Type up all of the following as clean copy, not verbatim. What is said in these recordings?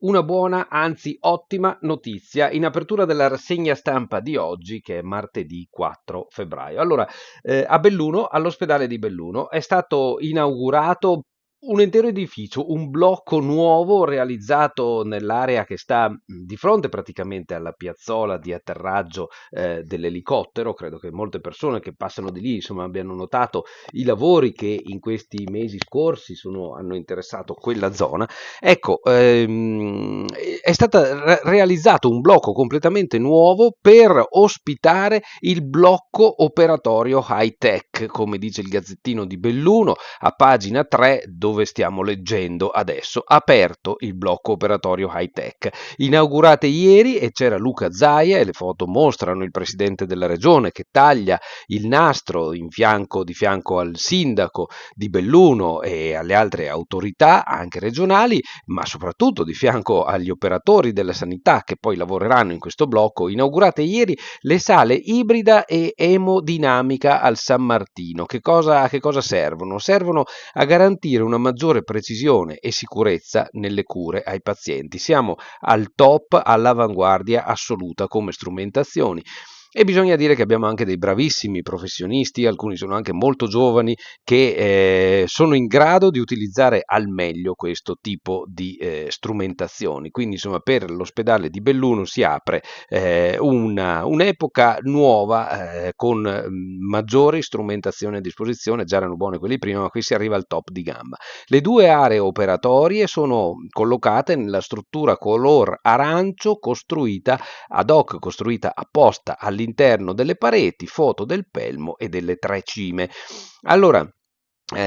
Una buona, anzi ottima notizia in apertura della rassegna stampa di oggi, che è martedì 4 febbraio. Allora, a Belluno, all'ospedale di Belluno, è stato inaugurato un intero edificio, un blocco nuovo realizzato nell'area che sta di fronte praticamente alla piazzola di atterraggio dell'elicottero. Credo che molte persone che passano di lì, insomma, abbiano notato i lavori che in questi mesi scorsi hanno interessato quella zona. Ecco, è stata realizzato un blocco completamente nuovo per ospitare il blocco operatorio high tech, come dice il Gazzettino di Belluno, a pagina 3, dove stiamo leggendo adesso, aperto il blocco operatorio high tech. Inaugurate ieri e c'era Luca Zaia e le foto mostrano il presidente della regione che taglia il nastro di fianco al sindaco di Belluno e alle altre autorità, anche regionali, ma soprattutto di fianco agli operatori della sanità che poi lavoreranno in questo blocco. Inaugurate ieri le sale ibrida e emodinamica al San Martino. Che cosa servono? Servono a garantire una maggiore precisione e sicurezza nelle cure ai pazienti. Siamo al top, all'avanguardia assoluta come strumentazioni. E bisogna dire che abbiamo anche dei bravissimi professionisti, alcuni sono anche molto giovani, che sono in grado di utilizzare al meglio questo tipo di strumentazioni. Quindi, insomma, per l'ospedale di Belluno si apre un'epoca nuova con maggiori strumentazioni a disposizione. Già erano buone quelli prima, ma qui si arriva al top di gamma. Le due aree operatorie sono collocate nella struttura color arancio costruita ad hoc, costruita apposta all'interno delle pareti, foto del pelmo e delle tre cime. Allora,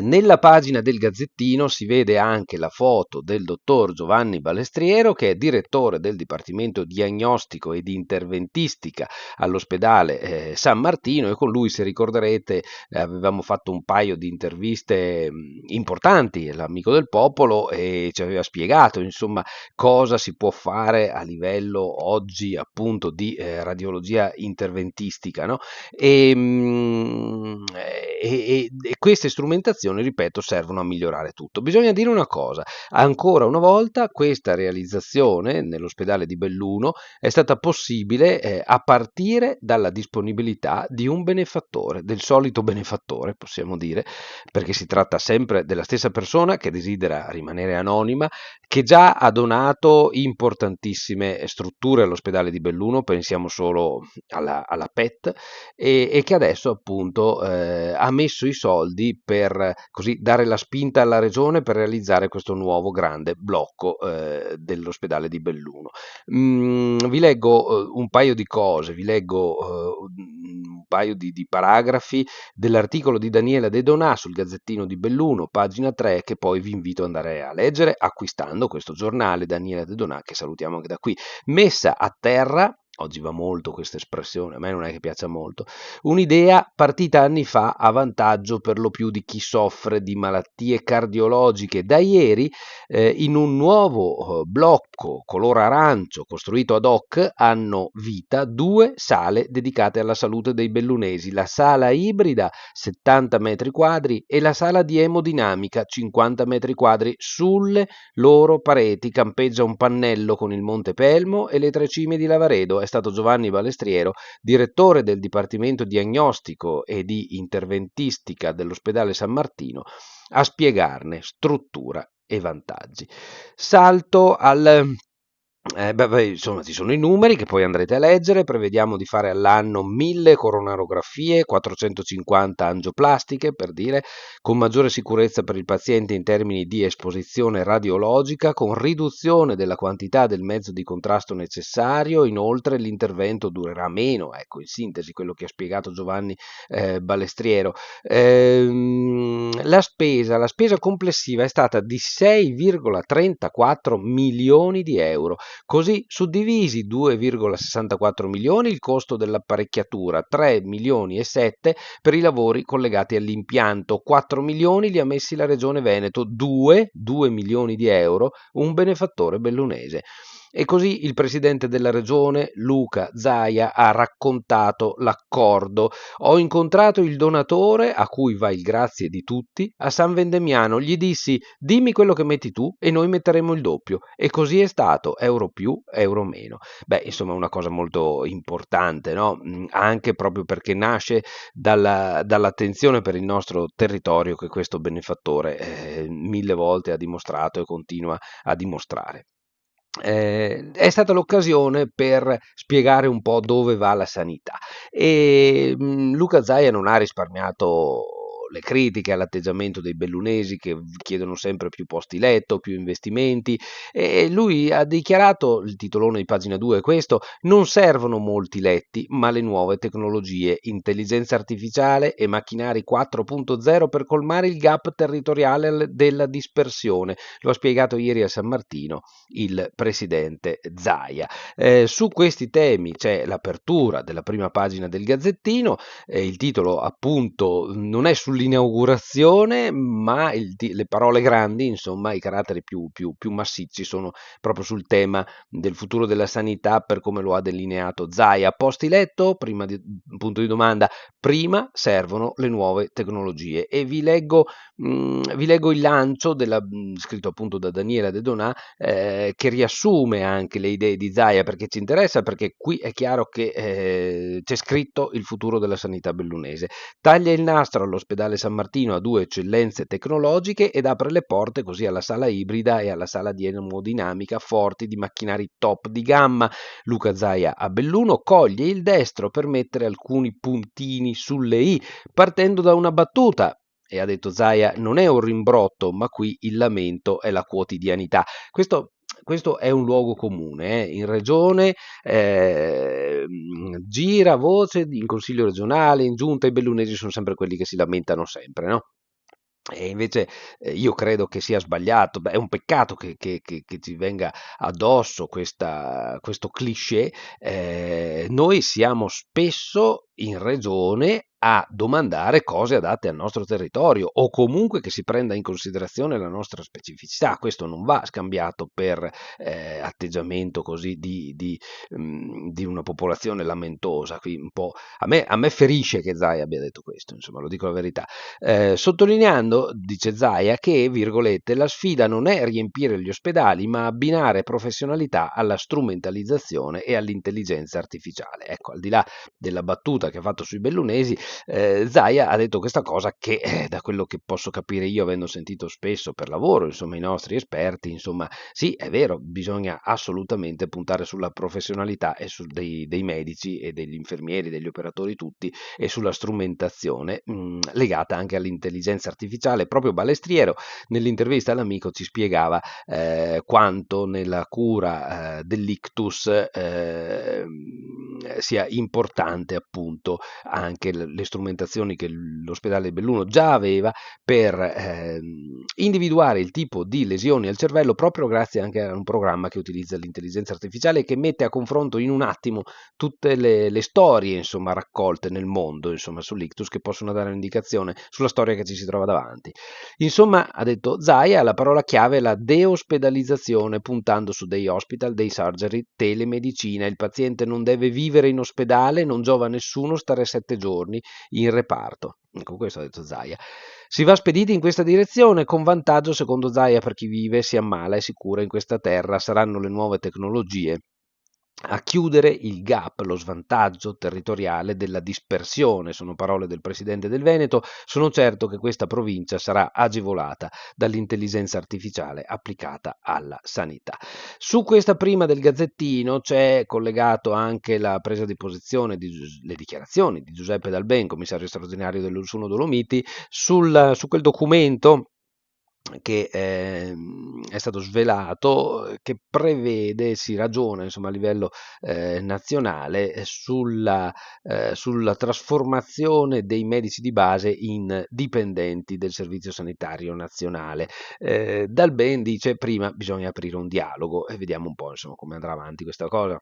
nella pagina del Gazzettino si vede anche la foto del dottor Giovanni Balestriero, che è direttore del Dipartimento Diagnostico ed Interventistica all'ospedale San Martino, e con lui, se ricorderete, avevamo fatto un paio di interviste importanti, l'amico del popolo, e ci aveva spiegato, insomma, cosa si può fare a livello oggi appunto di radiologia interventistica, no? E queste strumentazioni, ripeto, servono a migliorare tutto. Bisogna dire una cosa, ancora una volta questa realizzazione nell'ospedale di Belluno è stata possibile a partire dalla disponibilità di un benefattore, del solito benefattore, possiamo dire, perché si tratta sempre della stessa persona che desidera rimanere anonima, che già ha donato importantissime strutture all'ospedale di Belluno. Pensiamo solo alla PET, e che adesso appunto ha messo i soldi per così dare la spinta alla regione per realizzare questo nuovo grande blocco dell'ospedale di Belluno. Vi leggo un paio di cose, vi leggo un paio di paragrafi dell'articolo di Daniela De Donà sul Gazzettino di Belluno, pagina 3, che poi vi invito ad andare a leggere acquistando questo giornale. Daniela De Donà, che salutiamo anche da qui. Messa a terra, oggi va molto questa espressione, a me non è che piaccia molto, un'idea partita anni fa a vantaggio per lo più di chi soffre di malattie cardiologiche. Da ieri in un nuovo blocco color arancio costruito ad hoc hanno vita due sale dedicate alla salute dei bellunesi: la sala ibrida 70 metri quadri e la sala di emodinamica 50 metri quadri. Sulle loro pareti campeggia un pannello con il Monte Pelmo e le tre cime di Lavaredo. È stato Giovanni Balestriero, direttore del Dipartimento Diagnostico e di Interventistica dell'ospedale San Martino, a spiegarne struttura e vantaggi. Salto al insomma, ci sono i numeri che poi andrete a leggere. Prevediamo di fare all'anno 1000 coronarografie, 450 angioplastiche, per dire, con maggiore sicurezza per il paziente in termini di esposizione radiologica, con riduzione della quantità del mezzo di contrasto necessario. Inoltre l'intervento durerà meno, ecco, in sintesi quello che ha spiegato Giovanni Balestriero. La spesa complessiva è stata di 6,34 milioni di euro. Così suddivisi: 2,64 milioni il costo dell'apparecchiatura, 3 milioni e 7 per i lavori collegati all'impianto, 4 milioni li ha messi la Regione Veneto, 2 milioni di euro un benefattore bellunese. E così il presidente della regione, Luca Zaia, ha raccontato l'accordo. Ho incontrato il donatore, a cui va il grazie di tutti, a San Vendemiano. Gli dissi: dimmi quello che metti tu e noi metteremo il doppio. E così è stato, euro più, euro meno. Beh, insomma, una cosa molto importante, no? Anche proprio perché nasce dall'attenzione per il nostro territorio che questo benefattore mille volte ha dimostrato e continua a dimostrare. È stata l'occasione per spiegare un po' dove va la sanità e Luca Zaia non ha risparmiato le critiche all'atteggiamento dei bellunesi che chiedono sempre più posti letto, più investimenti e lui ha dichiarato, il titolone di pagina 2 è questo: non servono molti letti, ma le nuove tecnologie, intelligenza artificiale e macchinari 4.0 per colmare il gap territoriale della dispersione. Lo ha spiegato ieri a San Martino il presidente Zaia. Su questi temi c'è l'apertura della prima pagina del Gazzettino, il titolo appunto non è sull'inaugurazione, ma le parole grandi, insomma, i caratteri più massicci sono proprio sul tema del futuro della sanità per come lo ha delineato Zaia. Posti letto? Punto di domanda. Prima servono le nuove tecnologie e vi leggo il lancio scritto appunto da Daniela De Donà che riassume anche le idee di Zaia perché ci interessa, perché qui è chiaro che c'è scritto il futuro della sanità bellunese. Taglia il nastro all'ospedale San Martino a 2 eccellenze tecnologiche ed apre le porte così alla sala ibrida e alla sala di emodinamica forti di macchinari top di gamma. Luca Zaia a Belluno coglie il destro per mettere alcuni puntini sulle i, partendo da una battuta. E ha detto Zaia, non è un rimbrotto, ma qui il lamento è la quotidianità. Questo è un luogo comune, in regione gira voce in consiglio regionale, in giunta, i bellunesi sono sempre quelli che si lamentano sempre, no? E invece io credo che sia sbagliato, beh, è un peccato che ci venga addosso questo cliché. Noi siamo spesso in regione a domandare cose adatte al nostro territorio o comunque che si prenda in considerazione la nostra specificità. Questo non va scambiato per atteggiamento così di una popolazione lamentosa. Qui un po', a me ferisce che Zai abbia detto questo, insomma, lo dico la verità. Sottolineando, dice Zaia, che, virgolette, la sfida non è riempire gli ospedali, ma abbinare professionalità alla strumentalizzazione e all'intelligenza artificiale. Ecco, al di là della battuta che ha fatto sui bellunesi, Zaia ha detto questa cosa che, da quello che posso capire io, avendo sentito spesso per lavoro, insomma, i nostri esperti, insomma, sì, è vero, bisogna assolutamente puntare sulla professionalità e dei medici e degli infermieri, degli operatori tutti, e sulla strumentazione legata anche all'intelligenza artificiale. Proprio Balestriero nell'intervista all'Amico ci spiegava quanto nella cura dell'ictus sia importante appunto anche le strumentazioni che l'ospedale Belluno già aveva per individuare il tipo di lesioni al cervello proprio grazie anche a un programma che utilizza l'intelligenza artificiale e che mette a confronto in un attimo tutte le storie, insomma, raccolte nel mondo, insomma, sull'ictus, che possono dare un'indicazione sulla storia che ci si trova davanti. Insomma, ha detto Zaia, la parola chiave è la deospedalizzazione, puntando su day hospital, day surgery, telemedicina. Il paziente non deve vivere in ospedale, non giova a nessuno stare 7 giorni in reparto. Ecco, questo ha detto Zaia. Si va spediti in questa direzione, con vantaggio, secondo Zaia, per chi vive, si ammala e si cura in questa terra. Saranno le nuove tecnologie a chiudere il gap, lo svantaggio territoriale della dispersione. Sono parole del presidente del Veneto. Sono certo che questa provincia sarà agevolata dall'intelligenza artificiale applicata alla sanità. Su questa prima del Gazzettino c'è collegato anche la presa di posizione, le dichiarazioni di Giuseppe Dalben, commissario straordinario dell'Ursuno Dolomiti, su quel documento che è stato svelato, che prevede, si ragiona insomma a livello nazionale sulla trasformazione dei medici di base in dipendenti del Servizio Sanitario Nazionale. Dal Ben dice prima bisogna aprire un dialogo e vediamo un po' insomma come andrà avanti questa cosa.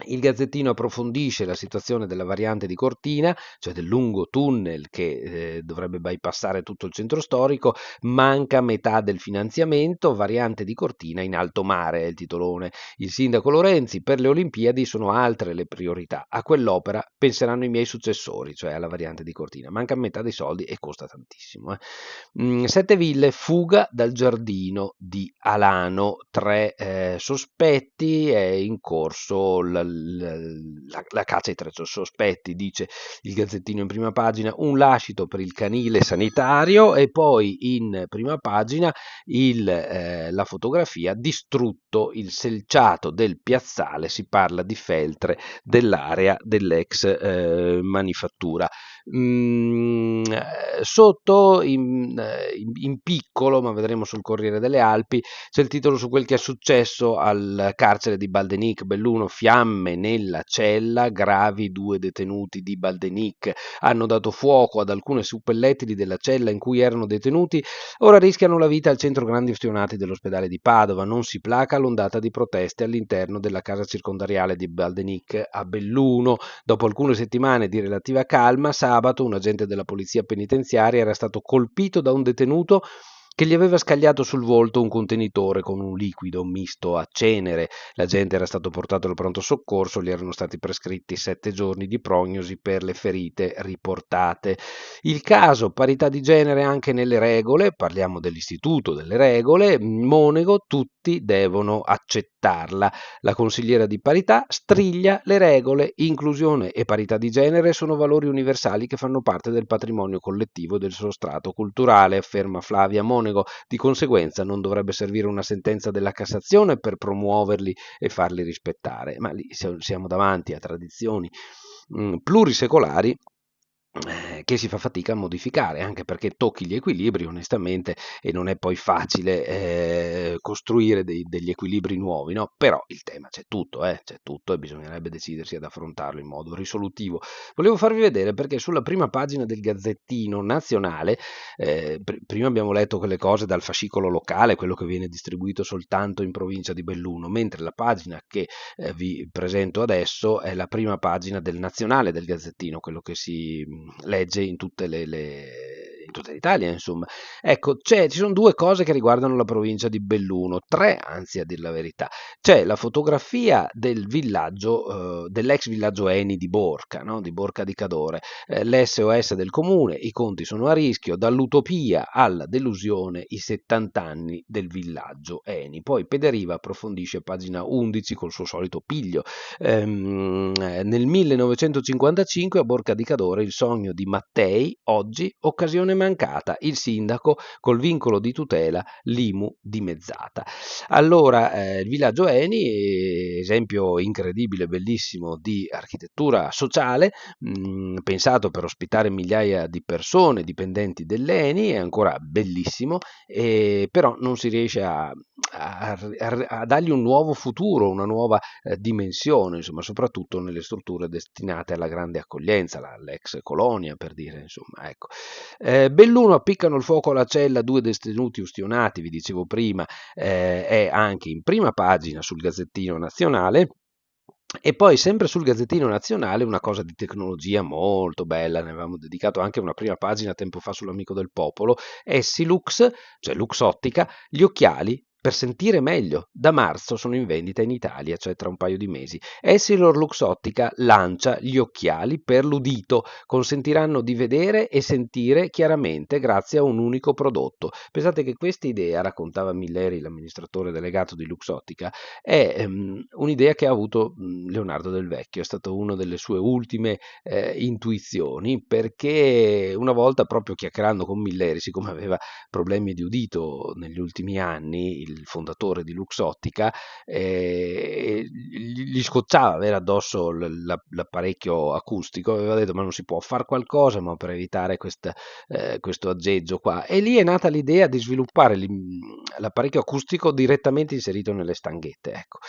Il Gazzettino approfondisce la situazione della variante di Cortina, cioè del lungo tunnel che dovrebbe bypassare tutto il centro storico. Manca metà del finanziamento, variante di Cortina in alto mare è il titolone. Il sindaco Lorenzi: per le Olimpiadi sono altre le priorità, a quell'opera penseranno i miei successori, cioè alla variante di Cortina. Manca metà dei soldi e costa tantissimo. Sette Ville, fuga dal giardino di Alano, tre sospetti, è in corso la caccia ai tre sospetti, dice il Gazzettino in prima pagina. Un lascito per il canile sanitario, e poi in prima pagina la fotografia: distrutto il selciato del piazzale, si parla di Feltre, dell'area dell'ex manifattura. Sotto in piccolo, ma vedremo sul Corriere delle Alpi, c'è il titolo su quel che è successo al carcere di Baldenic, Belluno: fiamme nella cella, gravi 2 detenuti di Baldenic, hanno dato fuoco ad alcune suppellettili della cella in cui erano detenuti, ora rischiano la vita al centro grandi ustionati dell'ospedale di Padova. Non si placa l'ondata di proteste all'interno della casa circondariale di Baldenic a Belluno. Dopo alcune settimane di relativa calma, sabato un agente della polizia penitenziaria era stato colpito da un detenuto che gli aveva scagliato sul volto un contenitore con un liquido misto a cenere. L'agente era stato portato al pronto soccorso, gli erano stati prescritti 7 giorni di prognosi per le ferite riportate. Il caso: parità di genere anche nelle regole, parliamo dell'istituto delle regole, Monego: tutti devono accettarla. La consigliera di parità striglia le regole: inclusione e parità di genere sono valori universali che fanno parte del patrimonio collettivo del suo strato culturale, afferma Flavia Monego. Di conseguenza non dovrebbe servire una sentenza della Cassazione per promuoverli e farli rispettare, ma lì siamo davanti a tradizioni plurisecolari che si fa fatica a modificare, anche perché tocchi gli equilibri onestamente, e non è poi facile costruire degli equilibri nuovi, no? Però il tema c'è tutto e bisognerebbe decidersi ad affrontarlo in modo risolutivo. Volevo farvi vedere perché sulla prima pagina del Gazzettino Nazionale, prima abbiamo letto quelle cose dal fascicolo locale, quello che viene distribuito soltanto in provincia di Belluno, mentre la pagina che vi presento adesso è la prima pagina del Nazionale del Gazzettino, quello che si legge in tutte in tutta l'Italia, insomma. Ecco, ci sono due cose che riguardano la provincia di Belluno, tre anzi a dir la verità. C'è la fotografia del villaggio, dell'ex villaggio Eni di Borca, no? Di Borca di Cadore, l'SOS del comune, i conti sono a rischio, dall'utopia alla delusione, i 70 anni del villaggio Eni. Poi Pederiva approfondisce, pagina 11, col suo solito piglio. Nel 1955 a Borca di Cadore il sogno di Mattei, oggi occasione mancata, il sindaco col vincolo di tutela, l'IMU dimezzata. Allora, il villaggio Eni, esempio incredibile, bellissimo di architettura sociale, pensato per ospitare migliaia di persone dipendenti dell'Eni, è ancora bellissimo, però non si riesce a dargli un nuovo futuro, una nuova dimensione, insomma, soprattutto nelle strutture destinate alla grande accoglienza, l'ex colonia, per dire, insomma, ecco. Belluno: appiccano il fuoco alla cella, 2 detenuti ustionati, vi dicevo prima, è anche in prima pagina sul Gazzettino Nazionale. E poi sempre sul Gazzettino Nazionale una cosa di tecnologia molto bella, ne avevamo dedicato anche una prima pagina tempo fa sull'Amico del Popolo. Essilux, cioè Luxottica, gli occhiali per sentire meglio. Da marzo sono in vendita in Italia, cioè tra un paio di mesi. Essilor Luxottica lancia gli occhiali per l'udito, consentiranno di vedere e sentire chiaramente grazie a un unico prodotto. Pensate che questa idea, raccontava Milleri, l'amministratore delegato di Luxottica, è un'idea che ha avuto Leonardo Del Vecchio, è stata una delle sue ultime intuizioni, perché una volta, proprio chiacchierando con Milleri, siccome aveva problemi di udito negli ultimi anni, il fondatore di Luxottica, gli scocciava avere addosso l'apparecchio acustico, aveva detto: ma non si può fare qualcosa ma per evitare questo aggeggio qua, e lì è nata l'idea di sviluppare l'apparecchio acustico direttamente inserito nelle stanghette, ecco,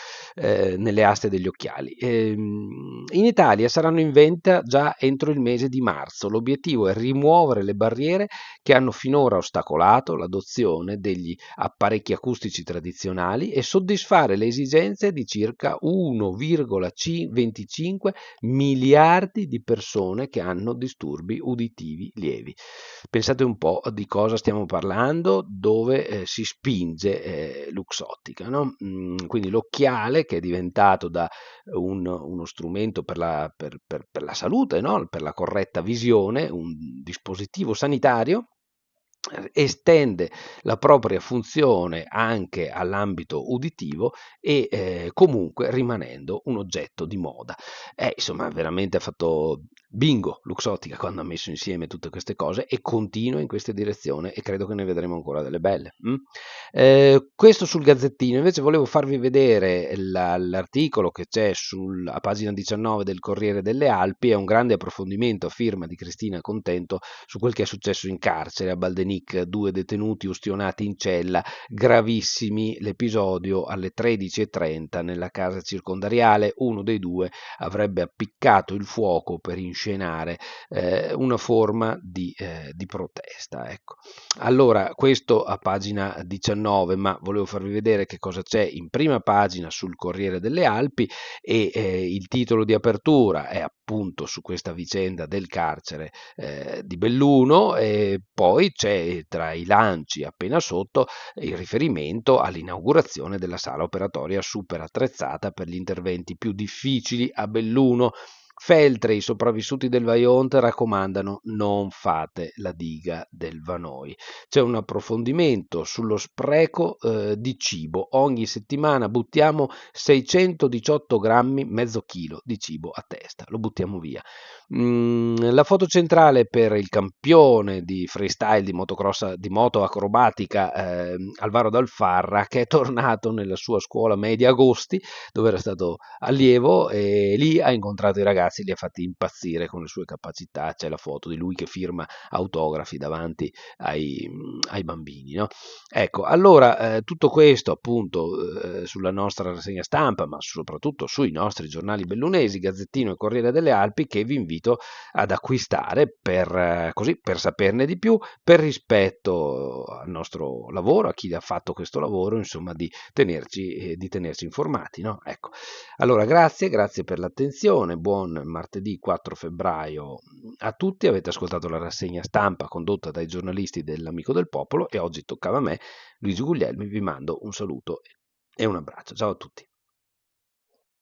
nelle aste degli occhiali. In Italia saranno in vendita già entro il mese di marzo. L'obiettivo è rimuovere le barriere che hanno finora ostacolato l'adozione degli apparecchi acustici turistici tradizionali e soddisfare le esigenze di circa 1,25 miliardi di persone che hanno disturbi uditivi lievi. Pensate un po' di cosa stiamo parlando, dove si spinge Luxottica, no? Quindi l'occhiale, che è diventato da uno strumento per la salute, no? Per la corretta visione, un dispositivo sanitario, estende la propria funzione anche all'ambito uditivo e comunque rimanendo un oggetto di moda. Insomma, veramente ha fatto bingo Luxottica quando ha messo insieme tutte queste cose e continua in questa direzione e credo che ne vedremo ancora delle belle. Questo sul Gazzettino. Invece volevo farvi vedere l'articolo che c'è a pagina 19 del Corriere delle Alpi, è un grande approfondimento a firma di Cristina Contento su quel che è successo in carcere a Baldenic, 2 detenuti ustionati in cella, gravissimi, l'episodio alle 13:30 nella casa circondariale, uno dei due avrebbe appiccato il fuoco per inscenare una forma di protesta. Ecco. Allora, questo a pagina 19, ma volevo farvi vedere che cosa c'è in prima pagina sul Corriere delle Alpi e il titolo di apertura è appunto su questa vicenda del carcere di Belluno e poi c'è tra i lanci appena sotto il riferimento all'inaugurazione della sala operatoria super attrezzata per gli interventi più difficili a Belluno. Feltre, i sopravvissuti del Vajont raccomandano: non fate la diga del Vanoi. C'è un approfondimento sullo spreco di cibo. Ogni settimana buttiamo 618 grammi, mezzo chilo di cibo a testa, lo buttiamo via. La foto centrale per il campione di freestyle di motocross, di moto acrobatica, Alvaro Dal che è tornato nella sua scuola media Agosti, dove era stato allievo, e lì ha incontrato i ragazzi, li ha fatti impazzire con le sue capacità. C'è la foto di lui che firma autografi davanti ai bambini, no? Ecco, allora tutto questo appunto sulla nostra rassegna stampa, ma soprattutto sui nostri giornali bellunesi, Gazzettino e Corriere delle Alpi, che vi invito ad acquistare così, per saperne di più, per rispetto al nostro lavoro, a chi ha fatto questo lavoro, insomma, di tenerci informati, no? Ecco. Allora, grazie per l'attenzione, buon martedì 4 febbraio a tutti. Avete ascoltato la rassegna stampa condotta dai giornalisti dell'Amico del Popolo e oggi toccava a me, Luigi Guglielmi. Vi mando un saluto e un abbraccio. Ciao a tutti.